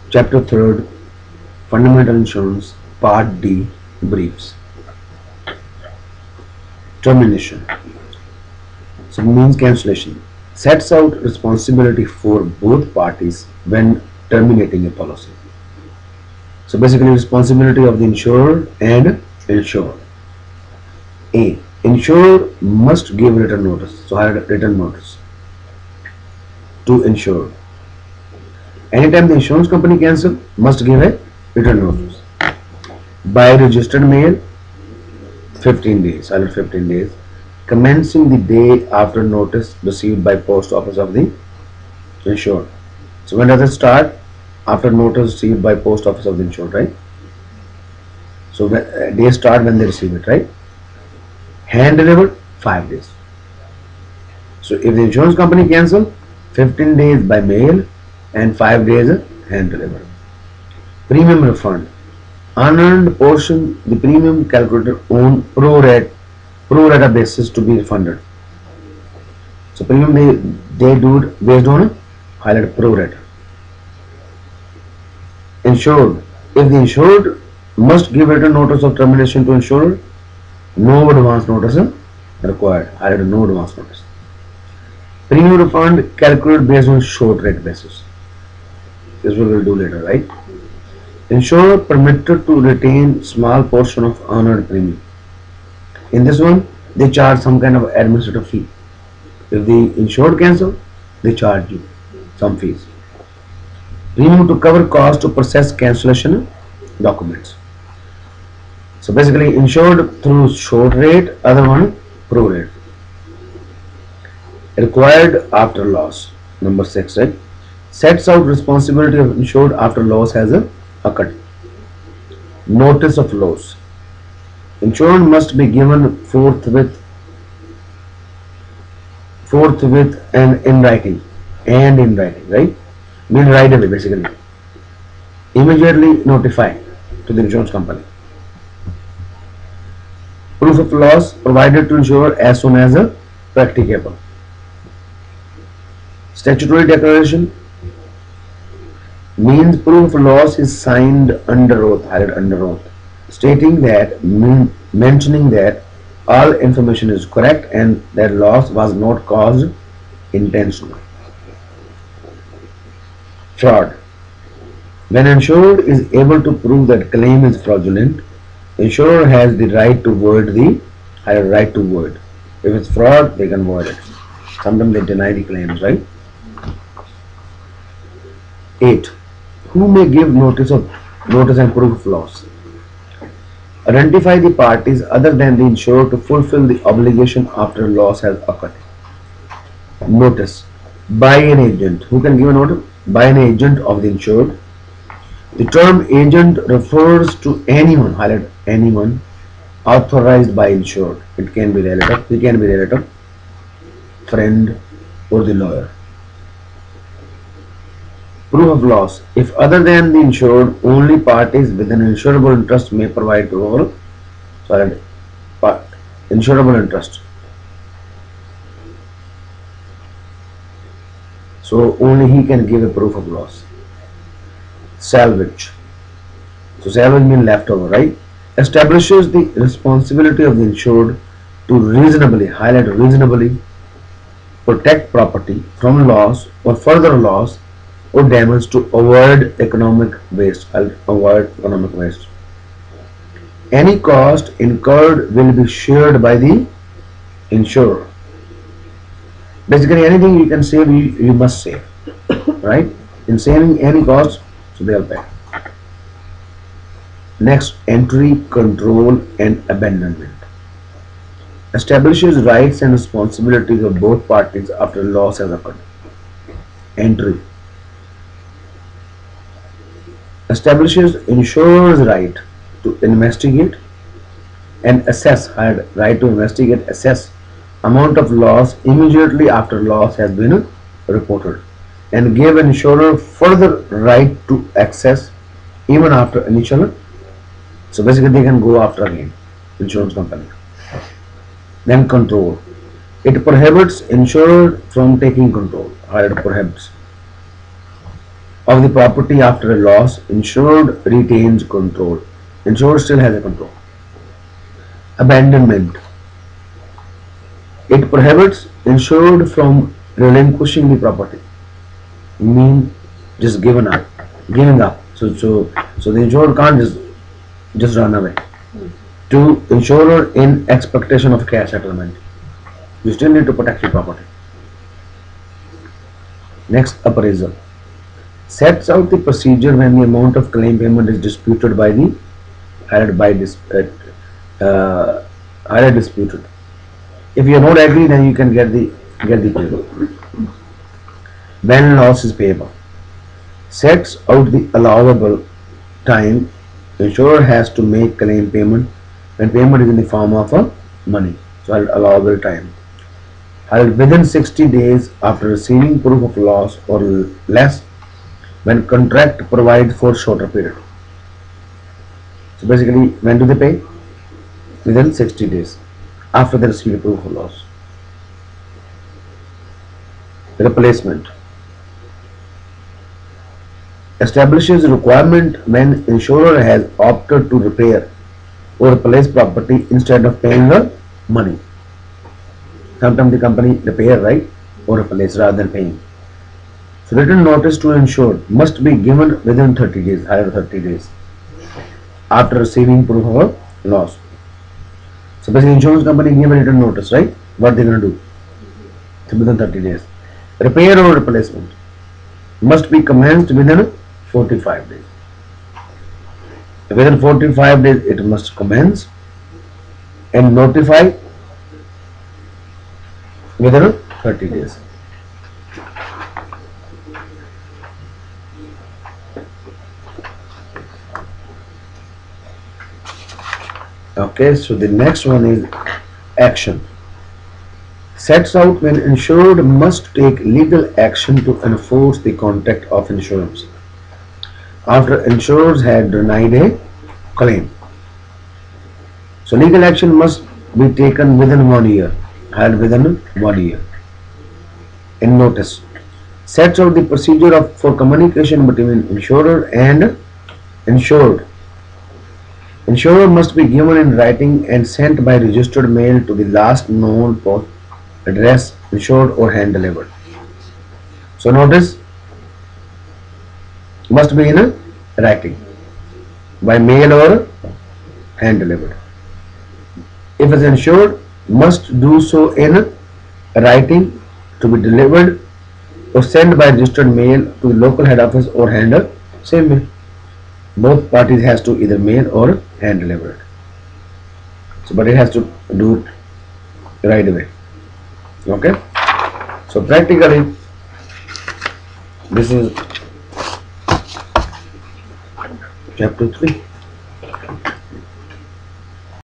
Chapter 3rd, Fundamental Insurance, Part D, Briefs. Termination. So means cancellation. Sets out responsibility for both parties when terminating a policy. So basically responsibility of the insurer and insured. A. Insurer must give written notice. So I had written notice to insured. Anytime the insurance company cancel, must give a written notice. By registered mail, 15 days, under 15 days, commencing the day after notice received by post office of the insured. So when does it start? After notice received by post office of the insured, right? So they start when they receive it, right? Hand delivered, 5 days. So if the insurance company cancel, 15 days by mail and 5 days hand delivered. Premium refund. Unearned portion, the premium calculated on pro rata basis to be refunded. So premium they do it based on highlight pro rata. Insured. If the insured must give written notice of termination to insured, no advance notice required. Highlight no advance notice. Premium refund calculated based on short rate basis. This we will do later, right? Insurer permitted to retain small portion of unearned premium. In this one, they charge some kind of administrative fee. If the insured cancel, they charge you some fees. Premium to cover cost to process cancellation documents. So basically, insured through short rate, other one pro rate. Required after loss. Number 6, right? Sets out responsibility of insured after loss has occurred. Notice of loss. Insured must be given forthwith and in writing, right? Mean right away, basically. Immediately notify to the insurance company. Proof of loss provided to insurer as soon as practicable. Statutory declaration means proof of loss is signed under oath, highlighted under oath, stating that, mentioning that all information is correct and that loss was not caused intentionally. Fraud. When insured is able to prove that claim is fraudulent, insurer has the right to void right to void. If it's fraud, they can void it. Sometimes they deny the claims, right? 8. Who may give notice and proof of loss? Identify the parties other than the insured to fulfill the obligation after loss has occurred. Notice by an agent. Who can give a notice? By an agent of the insured. The term agent refers to anyone, highlight anyone, authorized by insured. It can be relative, friend, or the lawyer. Proof of loss. If other than the insured, only parties with an insurable interest may provide proof of insurable interest. So only he can give a proof of loss. Salvage. So salvage means leftover, right? Establishes the responsibility of the insured to reasonably, highlight reasonably, protect property from loss or further loss or damage to avoid economic waste. Any cost incurred will be shared by the insurer. Basically, anything you can save, you must save, right? In saving any cost, so they'll pay. Next, entry, control, and abandonment. Establishes rights and responsibilities of both parties after loss has occurred. Entry. Establishes insurer's right to investigate and assess, assess amount of loss immediately after loss has been reported, and give insurer further right to access even after initial. So basically they can go after again, insurance company. Then control. It prohibits insurer from taking control. How it prohibits? of the property after a loss, insured retains control. Insured still has a control. Abandonment. It prohibits insured from relinquishing the property. Mean just giving up. So the insured can't just run away. To insurer in expectation of cash settlement. You still need to protect your property. Next, appraisal. Sets out the procedure when the amount of claim payment is disputed by the highly disputed. If you are not agree, then you can get the payable. When loss is payable. Sets out the allowable time insurer has to make claim payment when payment is in the form of a money. So allowable time. Within 60 days after receiving proof of loss or less when contract provides for shorter period. So basically, when do they pay? Within 60 days after they receive proof of loss. Replacement. Establishes requirement when insurer has opted to repair or replace property instead of paying the money. Sometimes the company repair, right, or replace rather than paying. So written notice to insured must be given within 30 days, higher 30 days after receiving proof of loss. So basically insurance company give a written notice, right? What they are going to do? So within 30 days. Repair or replacement must be commenced within 45 days. Within 45 days it must commence and notify within 30 days. Okay, so the next one is action. Sets out when insured must take legal action to enforce the contract of insurance after insurers had denied a claim. So legal action must be taken within 1 year, had within 1 year. In notice, sets out the procedure for communication between insurer and insured. Insurer must be given in writing and sent by registered mail to the last known post address insured or hand delivered. So notice must be in writing by mail or hand delivered. If it's insured, must do so in writing to be delivered or sent by registered mail to the local head office or hand same way. Both parties has to either mail or hand deliver it. So but it has to do it right away. Okay, so practically this is chapter 3.